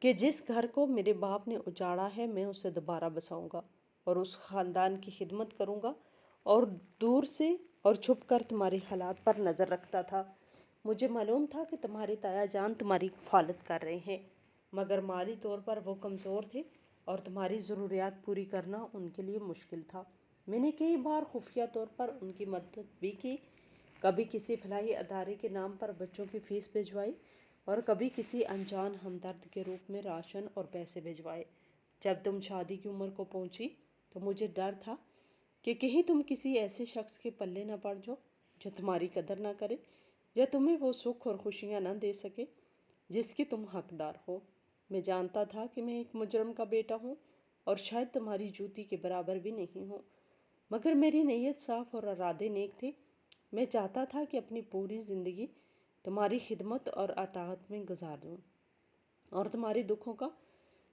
[SPEAKER 1] کہ جس گھر کو میرے باپ نے اجاڑا ہے میں اسے دوبارہ بساؤں گا اور اس خاندان کی خدمت کروں گا اور دور سے اور چھپ کر تمہارے حالات پر نظر رکھتا تھا۔ مجھے معلوم تھا کہ تمہارے تایا جان تمہاری کفالت کر رہے ہیں، مگر مالی طور پر وہ کمزور تھے اور تمہاری ضروریات پوری کرنا ان کے لیے مشکل تھا۔ میں نے کئی بار خفیہ طور پر ان کی مدد بھی کی، کبھی کسی فلاحی ادارے کے نام پر بچوں کی فیس بھجوائی اور کبھی کسی انجان ہمدرد کے روپ میں راشن اور پیسے بھجوائے۔ جب تم شادی کی عمر کو پہنچی تو مجھے ڈر تھا کہ کہیں تم کسی ایسے شخص کے پلے نہ پڑ جاؤ جو تمہاری قدر نہ کرے یا تمہیں وہ سکھ اور خوشیاں نہ دے سکے جس کی تم حقدار ہو۔ میں جانتا تھا کہ میں ایک مجرم کا بیٹا ہوں اور شاید تمہاری جوتی کے برابر بھی نہیں ہوں، مگر میری نیت صاف اور ارادے نیک تھے۔ میں چاہتا تھا کہ اپنی پوری زندگی تمہاری خدمت اور اطاعت میں گزار دوں اور تمہارے دکھوں کا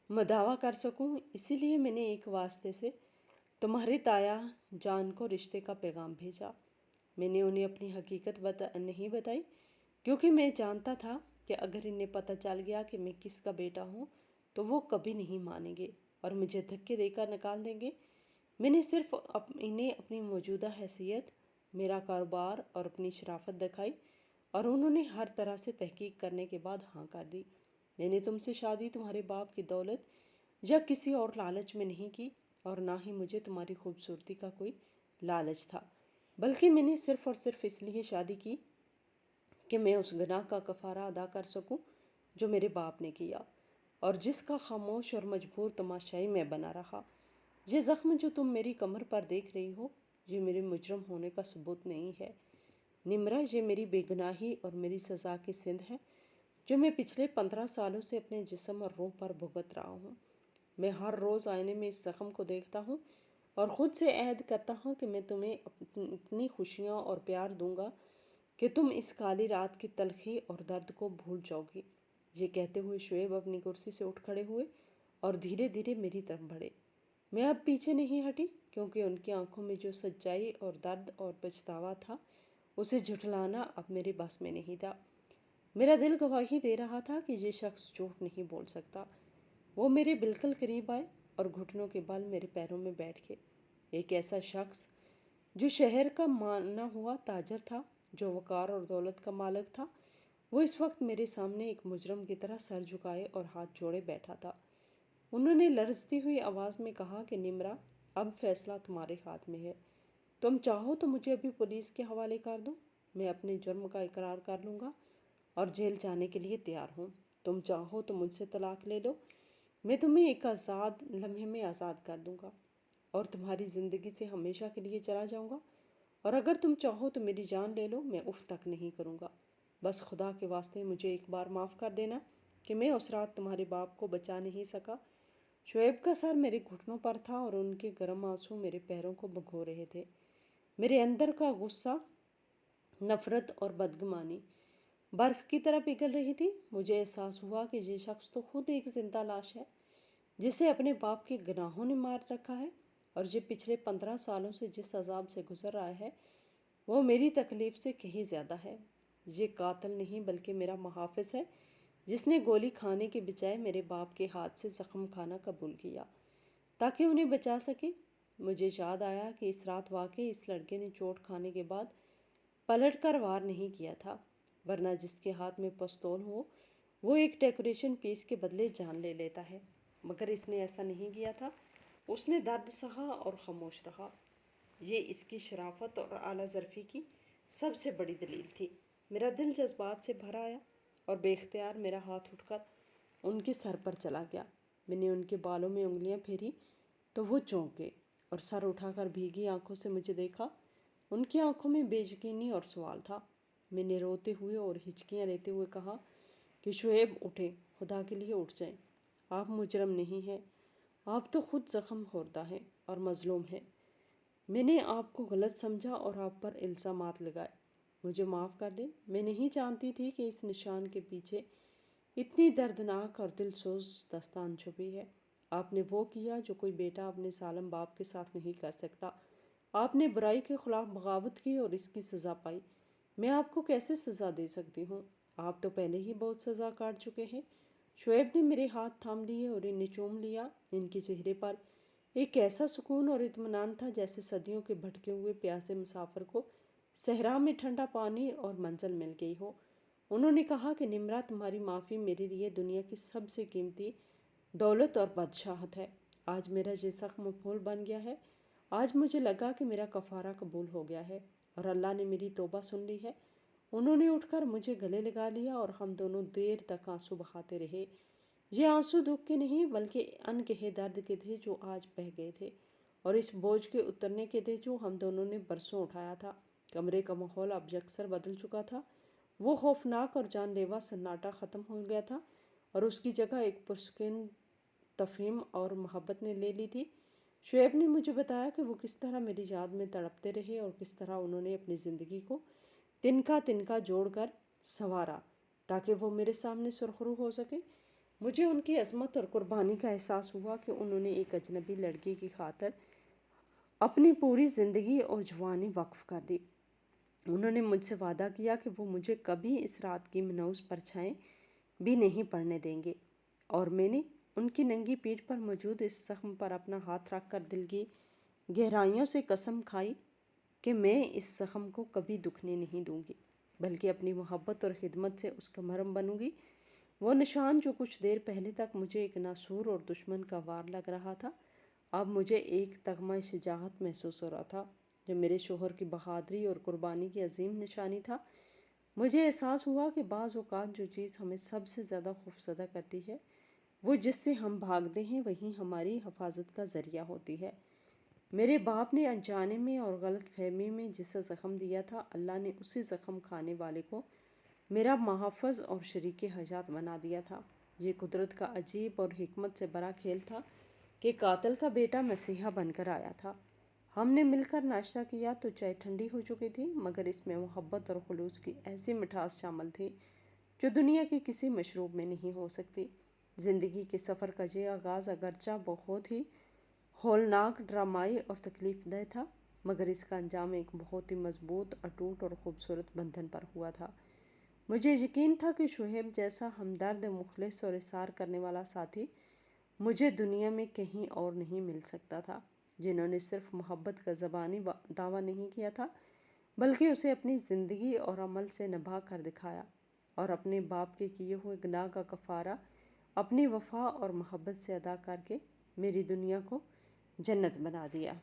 [SPEAKER 1] مداوع کر سکوں۔ اسی لیے میں نے ایک واسطے سے تمہارے تایا جان کو رشتے کا پیغام بھیجا۔ میں نے انہیں اپنی حقیقت نہیں بتائی کیونکہ میں جانتا تھا کہ اگر انہیں پتہ چل گیا کہ میں کس کا بیٹا ہوں تو وہ کبھی نہیں مانیں گے اور مجھے دھکے دے کر نکال دیں گے۔ میں نے صرف انہیں اپنی موجودہ حیثیت، میرا کاروبار اور اپنی شرافت دکھائی اور انہوں نے ہر طرح سے تحقیق کرنے کے بعد ہاں کر دی۔ میں نے تم سے شادی تمہارے باپ کی دولت یا کسی اور لالچ میں نہیں کی اور نہ ہی مجھے تمہاری خوبصورتی کا کوئی لالچ تھا، بلکہ میں نے صرف اور صرف اس لیے شادی کی کہ میں اس گناہ کا کفارہ ادا کر سکوں جو میرے باپ نے کیا اور جس کا خاموش اور مجبور تماشائی میں بنا رہا۔ یہ زخم جو تم میری کمر پر دیکھ رہی ہو یہ میرے مجرم ہونے کا ثبوت نہیں ہے نمرا، یہ میری بے گناہی اور میری سزا کی سند ہے جو میں پچھلے 15 سالوں سے اپنے جسم اور روح پر بھگت رہا ہوں۔ میں ہر روز آئینے میں اس زخم کو دیکھتا ہوں اور خود سے عہد کرتا ہوں کہ میں تمہیں اتنی خوشیاں اور پیار دوں گا کہ تم اس کالی رات کی تلخی اور درد کو بھول جاؤ گی۔ یہ کہتے ہوئے شعیب اپنی کرسی سے اٹھ کھڑے ہوئے اور دھیرے دھیرے میری طرف بڑھے۔ میں اب پیچھے نہیں ہٹی کیونکہ ان کی آنکھوں میں جو سچائی اور درد اور پچھتاوا تھا اسے جھٹلانا اب میرے بس میں نہیں تھا۔ میرا دل گواہی دے رہا تھا کہ یہ شخص جھوٹ نہیں بول سکتا۔ وہ میرے بالکل قریب آئے اور گھٹنوں کے بل میرے پیروں میں بیٹھ گئے۔ ایک ایسا شخص جو شہر کا مانا ہوا تاجر تھا، جو وقار اور دولت کا مالک تھا، وہ اس وقت میرے سامنے ایک مجرم کی طرح سر جھکائے اور ہاتھ جوڑے بیٹھا تھا۔ انہوں نے لرزتی ہوئی آواز میں کہا کہ نمرا، اب فیصلہ تمہارے ہاتھ میں ہے۔ تم چاہو تو مجھے ابھی پولیس کے حوالے کر دو، میں اپنے جرم کا اقرار کر لوں گا اور جیل جانے کے لیے تیار ہوں۔ تم چاہو تو مجھ سے طلاق لے لو، میں تمہیں ایک آزاد لمحے میں آزاد کر دوں گا اور تمہاری زندگی سے ہمیشہ کے لیے چلا جاؤں گا، اور اگر تم چاہو تو میری جان لے لو، میں اف تک نہیں کروں گا۔ بس خدا کے واسطے مجھے ایک بار معاف کر دینا کہ میں اس رات تمہارے باپ کو بچا نہیں سکا۔ شعیب کا سر میرے گھٹنوں پر تھا اور ان کے گرم آنسو میرے پیروں کو بھگو رہے تھے۔ میرے اندر کا غصہ، نفرت اور بدگمانی برف کی طرح پگھل رہی تھی۔ مجھے احساس ہوا کہ یہ شخص تو خود ایک زندہ لاش ہے جسے اپنے باپ کے گناہوں نے مار رکھا ہے، اور یہ پچھلے 15 سالوں سے جس عذاب سے گزر رہا ہے وہ میری تکلیف سے کہیں زیادہ ہے۔ یہ قاتل نہیں بلکہ میرا محافظ ہے جس نے گولی کھانے کے بجائے میرے باپ کے ہاتھ سے زخم کھانا قبول کیا تاکہ انہیں بچا سکے۔ مجھے یاد آیا کہ اس رات واقعی اس لڑکے نے چوٹ کھانے کے بعد پلٹ کر وار نہیں کیا تھا، ورنہ جس کے ہاتھ میں پستول ہو وہ ایک ڈیکوریشن پیس کے بدلے جان لے لیتا ہے، مگر اس نے ایسا نہیں کیا تھا۔ اس نے درد سہا اور خاموش رہا۔ یہ اس کی شرافت اور اعلیٰ ظرفی کی سب سے بڑی دلیل تھی۔ میرا دل جذبات سے بھر آیا اور بے اختیار میرا ہاتھ اٹھ کر ان کے سر پر چلا گیا۔ میں نے ان کے بالوں میں انگلیاں پھیری تو وہ چونک گئے اور سر اٹھا کر بھیگی آنکھوں سے مجھے دیکھا۔ ان کی آنکھوں میں بے یقینی اور سوال تھا۔ میں نے روتے ہوئے اور ہچکیاں لیتے ہوئے کہا کہ شعیب اٹھیں، خدا کے لیے اٹھ جائیں۔ آپ مجرم نہیں ہیں، آپ تو خود زخم خوردہ ہیں اور مظلوم ہیں۔ میں نے آپ کو غلط سمجھا اور آپ پر الزامات لگائے۔ مجھے معاف کر دیں، میں نہیں جانتی تھی کہ اس نشان کے پیچھے اتنی دردناک اور دل سوز داستان چھپی ہے۔ آپ نے وہ کیا جو کوئی بیٹا اپنے ظالم باپ کے ساتھ نہیں کر سکتا۔ آپ نے برائی کے خلاف بغاوت کی اور اس کی سزا پائی۔ میں آپ کو کیسے سزا دے سکتی ہوں؟ آپ تو پہلے ہی بہت سزا کاٹ چکے ہیں۔ شعیب نے میرے ہاتھ تھام لیے اور انہیں چوم لیا۔ ان کے چہرے پر ایک ایسا سکون اور اطمینان تھا جیسے صدیوں کے بھٹکے ہوئے پیاسے مسافر کو صحرا میں ٹھنڈا پانی اور منزل مل گئی ہو۔ انہوں نے کہا کہ نمرا، تمہاری معافی میرے لیے دنیا کی سب سے قیمتی دولت اور بادشاہت ہے۔ آج میرا یہ زخم پھول بن گیا ہے۔ آج مجھے لگا کہ میرا کفارہ قبول ہو گیا ہے اور اللہ نے میری توبہ سن لی ہے۔ انہوں نے اٹھ کر مجھے گلے لگا لیا اور ہم دونوں دیر تک آنسو بہاتے رہے۔ یہ آنسو دکھ کے نہیں بلکہ انکہے درد کے تھے جو آج بہہ گئے تھے، اور اس بوجھ کے اترنے کے تھے جو ہم دونوں نے برسوں اٹھایا تھا۔ کمرے کا ماحول اب یکسر بدل چکا تھا۔ وہ خوفناک اور جان لیوا سناٹا ختم ہو گیا تھا اور اس کی جگہ ایک پرسکون تفہیم اور محبت نے لے لی تھی۔ شعیب نے مجھے بتایا کہ وہ کس طرح میری یاد میں تڑپتے رہے اور کس طرح انہوں نے اپنی زندگی کو تنکا تنکا جوڑ کر سنوارا تاکہ وہ میرے سامنے سرخرو ہو سکے۔ مجھے ان کی عظمت اور قربانی کا احساس ہوا کہ انہوں نے ایک اجنبی لڑکی کی خاطر اپنی پوری زندگی اور جوانی وقف کر دی۔ انہوں نے مجھ سے وعدہ کیا کہ وہ مجھے کبھی اس رات کی منحوس پرچھائیں بھی نہیں پڑنے دیں گے، اور میں نے ان کی ننگی پیٹھ پر موجود اس زخم پر اپنا ہاتھ رکھ کر دل کی گہرائیوں سے قسم کھائی کہ میں اس زخم کو کبھی دکھنے نہیں دوں گی، بلکہ اپنی محبت اور خدمت سے اس کا مرہم بنوں گی۔ وہ نشان جو کچھ دیر پہلے تک مجھے ایک ناسور اور دشمن کا وار لگ رہا تھا، اب مجھے ایک تغمہ شجاعت محسوس ہو رہا تھا جو میرے شوہر کی بہادری اور قربانی کی عظیم نشانی تھا۔ مجھے احساس ہوا کہ بعض اوقات جو چیز ہمیں سب سے زیادہ خوفزدہ کرتی ہے، وہ جس سے ہم بھاگتے ہیں، وہی ہماری حفاظت کا ذریعہ ہوتی ہے۔ میرے باپ نے انجانے میں اور غلط فہمی میں جسا زخم دیا تھا، اللہ نے اسی زخم کھانے والے کو میرا محافظ اور شریک حیات بنا دیا تھا۔ یہ قدرت کا عجیب اور حکمت سے بڑا کھیل تھا کہ قاتل کا بیٹا مسیحا بن کر آیا تھا۔ ہم نے مل کر ناشتہ کیا تو چائے ٹھنڈی ہو چکی تھی، مگر اس میں محبت اور خلوص کی ایسی مٹھاس شامل تھی جو دنیا کی کسی مشروب میں نہیں ہو سکتی۔ زندگی کے سفر کا یہ آغاز اگرچہ بہت ہی ہولناک، ڈرامائی اور تکلیف دہ تھا، مگر اس کا انجام ایک بہت ہی مضبوط، اٹوٹ اور خوبصورت بندھن پر ہوا تھا۔ مجھے یقین تھا کہ شعیب جیسا ہمدرد، مخلص اور اصرار کرنے والا ساتھی مجھے دنیا میں کہیں اور نہیں مل سکتا تھا، جنہوں نے صرف محبت کا زبانی دعویٰ نہیں کیا تھا بلکہ اسے اپنی زندگی اور عمل سے نبھا کر دکھایا، اور اپنے باپ کے کیے ہوئے گناہ کا کفارہ اپنی وفا اور محبت سے ادا کر کے میری دنیا کو جنت بنا دیا۔